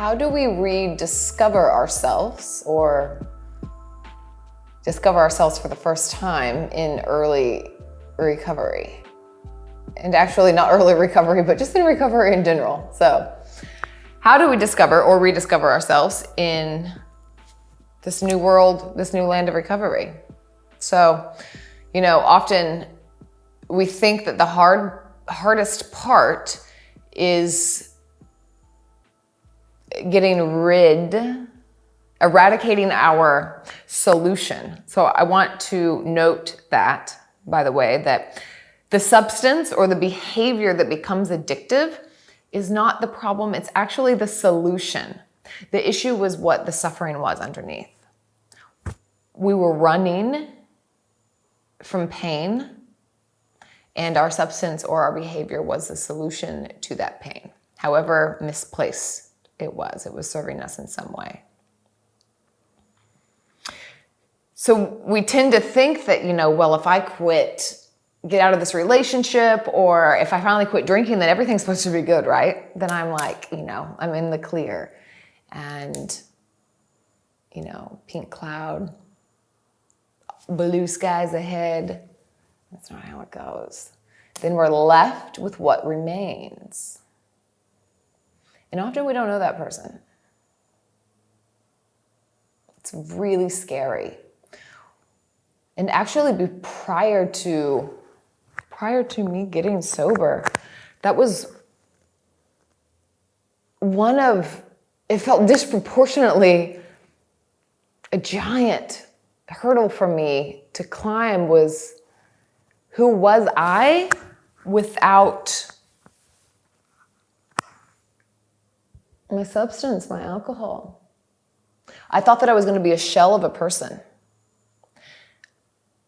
How do we rediscover ourselves or discover ourselves for the first time in early recovery? And actually not early recovery, but just in recovery in general. So how do we discover or rediscover ourselves in this new world, this new land of recovery? So, often we think that the hardest part is eradicating our solution. So I want to note that, by the way, that the substance or the behavior that becomes addictive is not the problem. It's actually the solution. The issue was what the suffering was underneath. We were running from pain, and our substance or our behavior was the solution to that pain. However misplaced it was serving us in some way. So we tend to think that, if I get out of this relationship, or if I finally quit drinking, then everything's supposed to be good, right? Then I'm like, I'm in the clear. And, pink cloud, blue skies ahead. That's not how it goes. Then we're left with what remains. And often we don't know that person. It's really scary. And actually, prior to me getting sober, that was it felt disproportionately a giant hurdle for me to climb. Was who was I without my substance, my alcohol? I thought that I was going to be a shell of a person.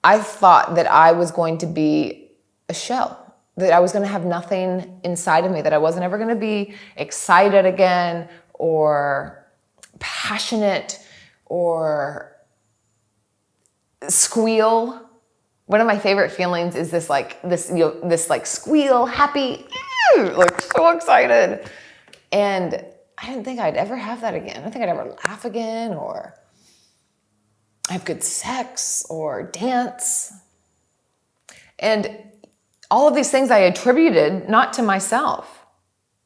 I thought that I was going to be a shell, that I was going to have nothing inside of me, that I wasn't ever going to be excited again or passionate or squeal. One of my favorite feelings is this squeal, happy, like so excited. And I didn't think I'd ever have that again. I don't think I'd ever laugh again or have good sex or dance. And all of these things I attributed not to myself.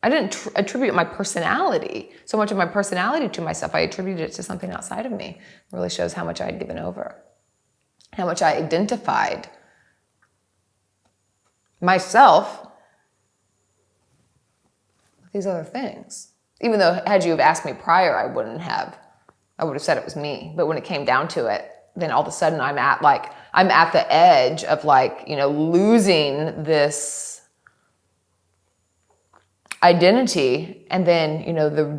I didn't attribute my personality, so much of my personality to myself. I attributed it to something outside of me. It really shows how much I had given over, how much I identified myself with these other things. Even though had you have asked me prior, I would have said it was me. But when it came down to it, then all of a sudden I'm at the edge of losing this identity. And then,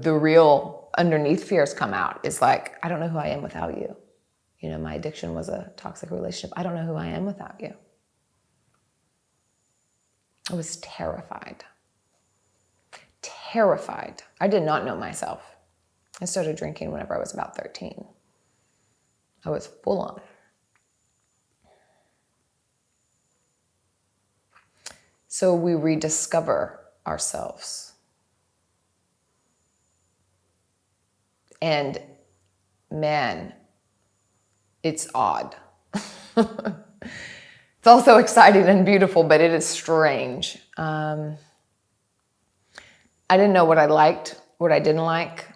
the real underneath fears come out. It's like, I don't know who I am without you. My addiction was a toxic relationship. I don't know who I am without you. I was terrified. Terrified. I did not know myself. I started drinking whenever I was about 13. I was full on. So we rediscover ourselves. And man, it's odd. It's also exciting and beautiful, but it is strange. I didn't know what I liked, what I didn't like.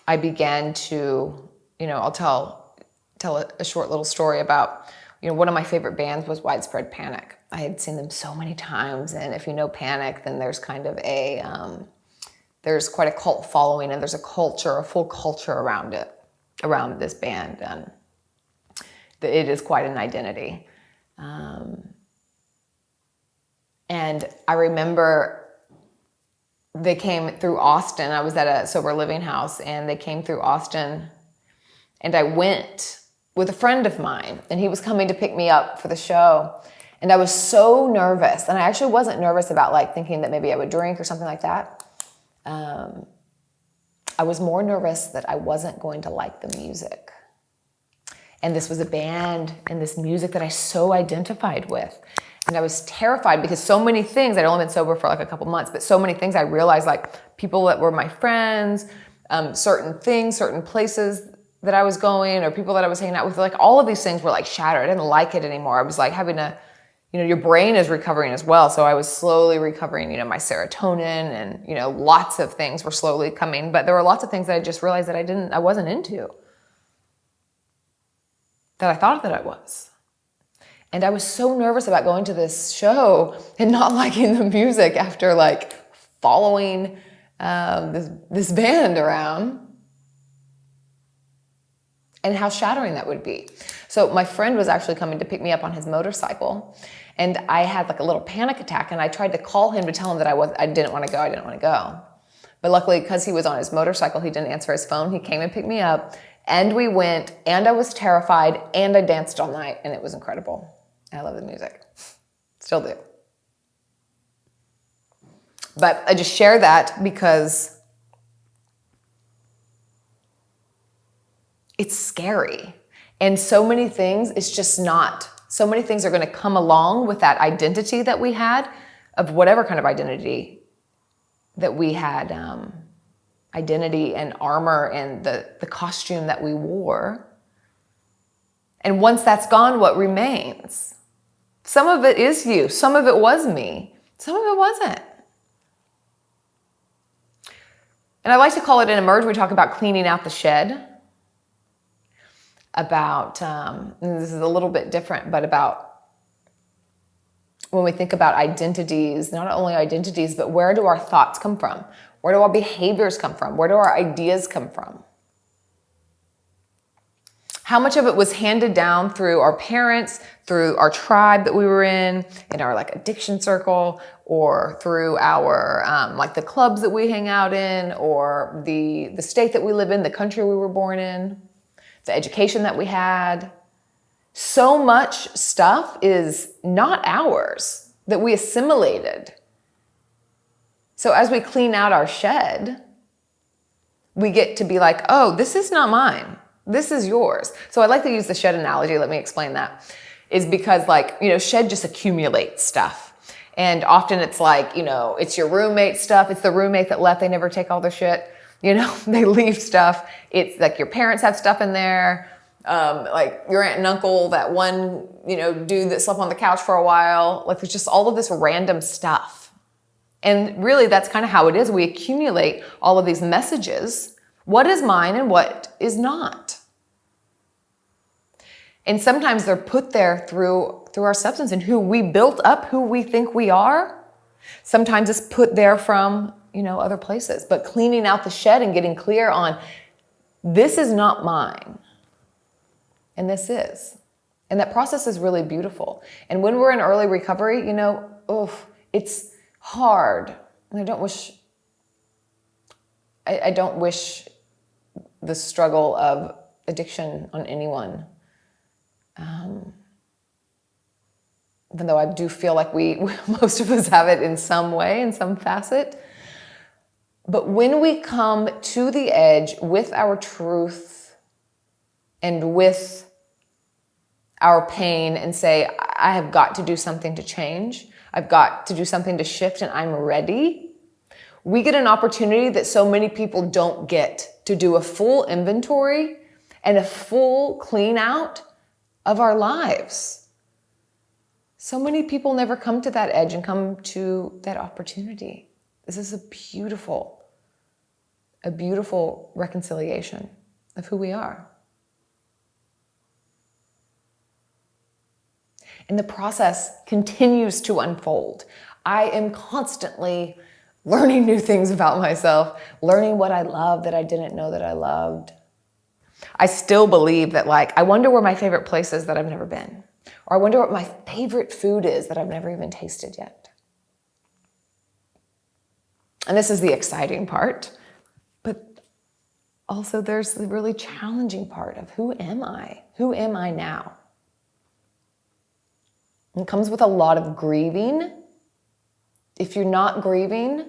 I began to, I'll tell a short little story about, one of my favorite bands was Widespread Panic. I had seen them so many times, and if you know Panic, then there's kind of there's quite a cult following, and there's a full culture around it, around this band, and it is quite an identity. And I remember they came through Austin. I was at a sober living house, and they came through Austin, and I went with a friend of mine, and he was coming to pick me up for the show. And I was so nervous, and I actually wasn't nervous about thinking that maybe I would drink or something like that. I was more nervous that I wasn't going to like the music. And this was a band and this music that I so identified with. And I was terrified because so many things, I'd only been sober for like a couple months, but so many things I realized, like people that were my friends, certain things, certain places that I was going, or people that I was hanging out with, like all of these things were like shattered. I didn't like it anymore. I was like having to, your brain is recovering as well. So I was slowly recovering, my serotonin, and, lots of things were slowly coming, but there were lots of things that I just realized that I wasn't into, that I thought that I was. And I was so nervous about going to this show and not liking the music after like following this band around, and how shattering that would be. So my friend was actually coming to pick me up on his motorcycle, and I had like a little panic attack, and I tried to call him to tell him that I didn't want to go. But luckily, because he was on his motorcycle, he didn't answer his phone. He came and picked me up, and we went, and I was terrified, and I danced all night, and it was incredible. I love the music. Still do. But I just share that because it's scary. And so many things, it's just not. So many things are going to come along with that identity that we had, of whatever kind of identity that we had, identity and armor and the costume that we wore. And once that's gone, what remains? Some of it is you. Some of it was me. Some of it wasn't. And I like to call it in Emerge, we talk about cleaning out the shed. About, and this is a little bit different, but about when we think about identities, not only identities, but where do our thoughts come from? Where do our behaviors come from? Where do our ideas come from? How much of it was handed down through our parents, through our tribe that we were in our like addiction circle, or through our like the clubs that we hang out in, or the state that we live in, the country we were born in, the education that we had. So much stuff is not ours that we assimilated. So as we clean out our shed, we get to be like, oh, this is not mine. This is yours. So I like to use the shed analogy. Let me explain that. Is because like, shed just accumulates stuff. And often it's like, it's your roommate's stuff. It's the roommate that left. They never take all their shit. They leave stuff. It's like your parents have stuff in there. Like your aunt and uncle, that one, dude that slept on the couch for a while. Like there's just all of this random stuff. And really that's kind of how it is. We accumulate all of these messages. What is mine and what is not? And sometimes they're put there through our substance and who we built up, who we think we are. Sometimes it's put there from, other places. But cleaning out the shed and getting clear on, this is not mine. And this is. And that process is really beautiful. And when we're in early recovery, it's hard. And I don't wish the struggle of addiction on anyone. Even though I do feel like most of us have it in some way, in some facet. But when we come to the edge with our truth and with our pain and say, I have got to do something to change. I've got to do something to shift and I'm ready. We get an opportunity that so many people don't get, to do a full inventory and a full clean out of our lives. So many people never come to that edge and come to that opportunity. This is a beautiful reconciliation of who we are. And the process continues to unfold. I am constantly learning new things about myself, learning what I love that I didn't know that I loved. I still believe that, I wonder where my favorite place is that I've never been. Or I wonder what my favorite food is that I've never even tasted yet. And this is the exciting part. But also there's the really challenging part of who am I? Who am I now? It comes with a lot of grieving. If you're not grieving,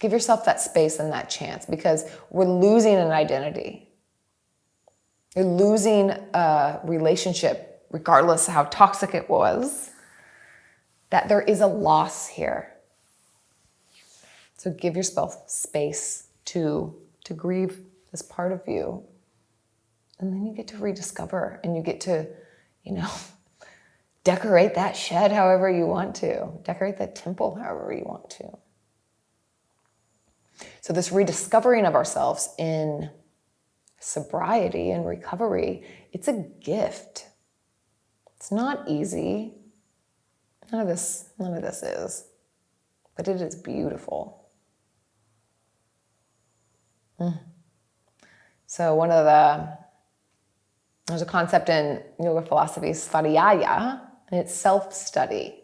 give yourself that space and that chance, because we're losing an identity. You're losing a relationship, regardless of how toxic it was, that there is a loss here. So give yourself space to grieve this part of you. And then you get to rediscover, and you get to, decorate that shed however you want to. Decorate that temple however you want to. So this rediscovering of ourselves in sobriety and recovery, it's a gift. It's not easy. None of this is. But it is beautiful. So there's a concept in yoga philosophy, svadhyaya, and it's self-study.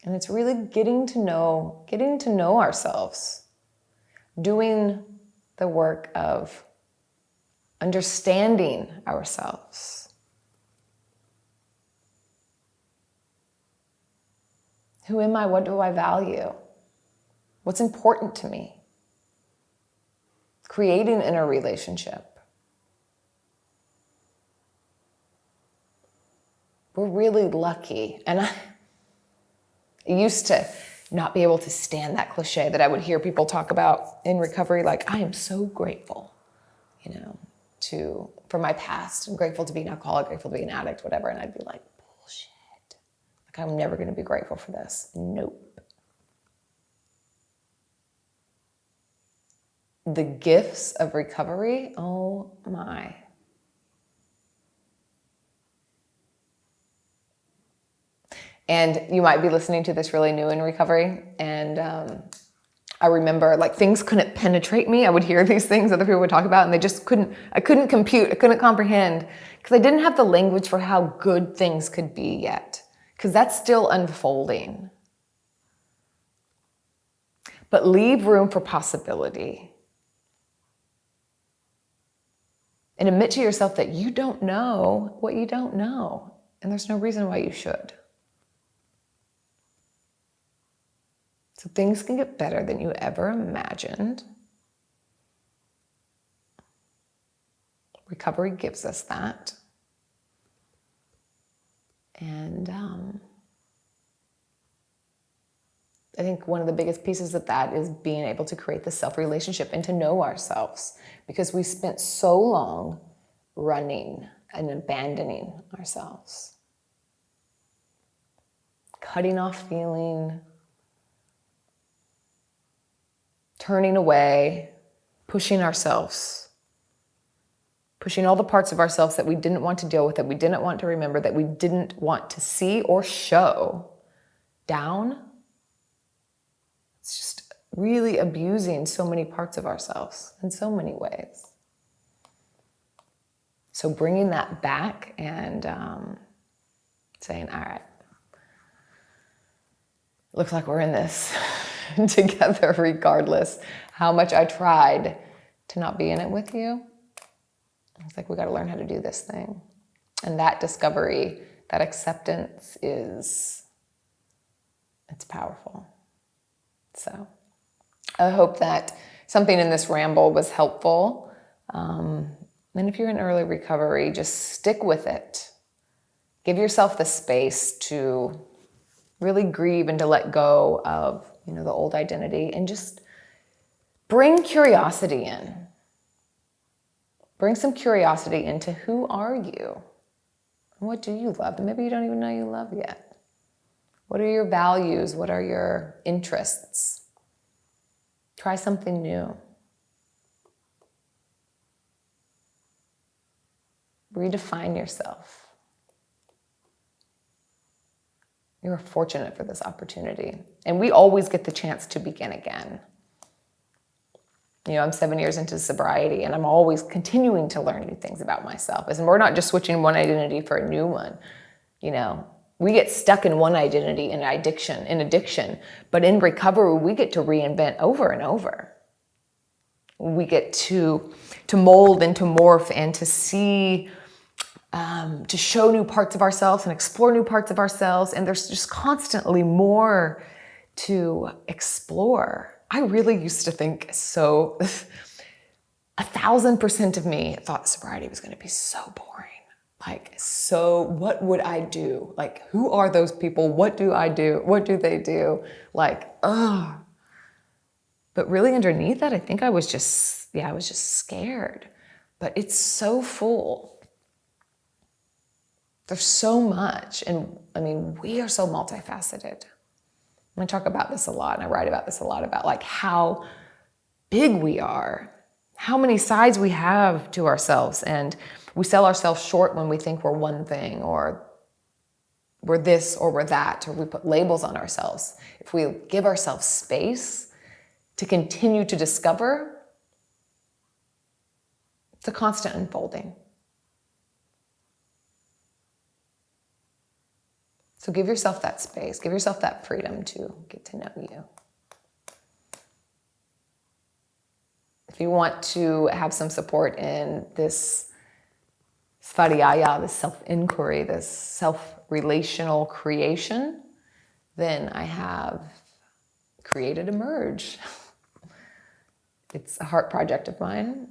And it's really getting to know ourselves, doing the work of understanding ourselves. Who am I? What do I value? What's important to me? Creating inner relationship. We're really lucky. And I used to not be able to stand that cliche that I would hear people talk about in recovery, like, I am so grateful, for my past. I'm grateful to be an alcoholic, grateful to be an addict, whatever. And I'd be like, bullshit. Like, I'm never going to be grateful for this. Nope. The gifts of recovery, oh my. And you might be listening to this really new in recovery. And I remember things couldn't penetrate me. I would hear these things other people would talk about, and I couldn't compute, I couldn't comprehend, because I didn't have the language for how good things could be yet, because that's still unfolding. But leave room for possibility. And admit to yourself that you don't know what you don't know. And there's no reason why you should. So things can get better than you ever imagined. Recovery gives us that. And I think one of the biggest pieces of that is being able to create the self-relationship and to know ourselves, because we spent so long running and abandoning ourselves. Cutting off feeling, turning away, pushing ourselves, pushing all the parts of ourselves that we didn't want to deal with, that we didn't want to remember, that we didn't want to see or show down. It's just really abusing so many parts of ourselves in so many ways. So bringing that back and saying, all right, looks like we're in this together regardless how much I tried to not be in it with you. It's like, we got to learn how to do this thing. And that discovery, that acceptance it's powerful. So I hope that something in this ramble was helpful. And if you're in early recovery, just stick with it. Give yourself the space to really grieve and to let go of, the old identity, and just bring curiosity in. Bring some curiosity into who are you? And what do you love? And maybe you don't even know you love yet. What are your values? What are your interests? Try something new. Redefine yourself. You're fortunate for this opportunity. And we always get the chance to begin again. I'm 7 years into sobriety, and I'm always continuing to learn new things about myself. And we're not just switching one identity for a new one. We get stuck in one identity in addiction, but in recovery, we get to reinvent over and over. We get to mold and to morph and to see, to show new parts of ourselves and explore new parts of ourselves. And there's just constantly more to explore. I really used to think so 1,000% of me thought sobriety was gonna be so boring. Like, so what would I do? Like, who are those people? What do I do? What do they do? Like, ugh. But really underneath that, I think I was just scared. But it's so full. There's so much. And I mean, we are so multifaceted. I talk about this a lot, and I write about this a lot, about like how big we are, how many sides we have to ourselves. And we sell ourselves short when we think we're one thing, or we're this or we're that, or we put labels on ourselves. If we give ourselves space to continue to discover, it's a constant unfolding. So give yourself that space, give yourself that freedom to get to know you. If you want to have some support in this svadhyaya, this self-inquiry, this self-relational creation, then I have created Emerge. It's a heart project of mine.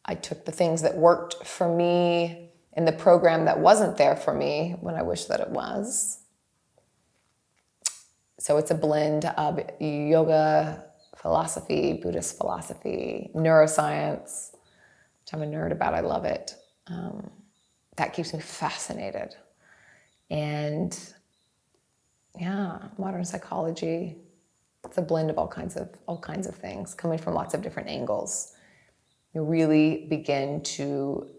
I took the things that worked for me in the program that wasn't there for me when I wish that it was. So it's a blend of yoga, philosophy, Buddhist philosophy, neuroscience, which I'm a nerd about. I love it. That keeps me fascinated. And yeah, modern psychology. It's a blend of all kinds of things coming from lots of different angles. You really begin to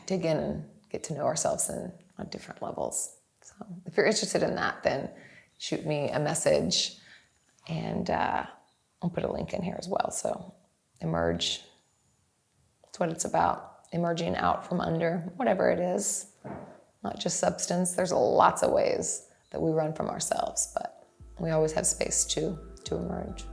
dig in and get to know ourselves on different levels. So if you're interested in that, then shoot me a message, and I'll put a link in here as well. So Emerge, that's what it's about. Emerging out from under, whatever it is, not just substance. There's lots of ways that we run from ourselves, but we always have space to emerge.